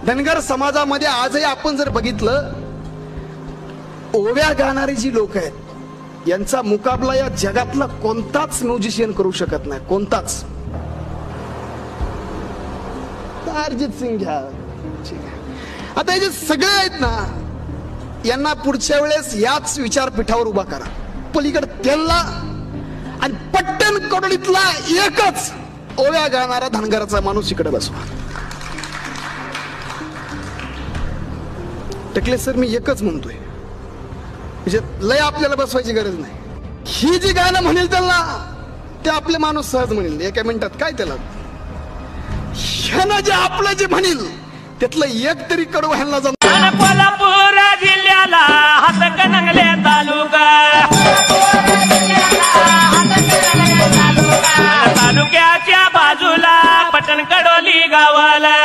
धनगर समाजामध्ये आजही आपण जर बघितलं, ओव्या गाणारी जी लोक आहेत यांचा मुकाबला या जगातला कोणताच म्युझिशियन करू शकत नाही, कोणताच. अरिजित सिंग घ्या, आता हे जे सगळे आहेत ना, यांना पुढच्या वेळेस याच विचारपीठावर उभा करा, पलीकडे त्यांना आणि पट्टण कडोलीतला एकच ओव्या गाणारा धनगराचा माणूस इकडे बसवा. टकले सर, मी एकच म्हणतोय, म्हणजे लय आपल्याला बसवायची गरज नाही. ही जी गाणं म्हणेल त्याला ते आपले माणूस सहज म्हणेल एका मिनिटात. काय त्याला ह्यानं जे आपलं जे म्हणेल त्यातलं एक तरी कडू ह्यांना जमतं. कोल्हापूर जिल्ह्याला हातकणंगले तालुक्याच्या बाजूला पटण कडोली गावाला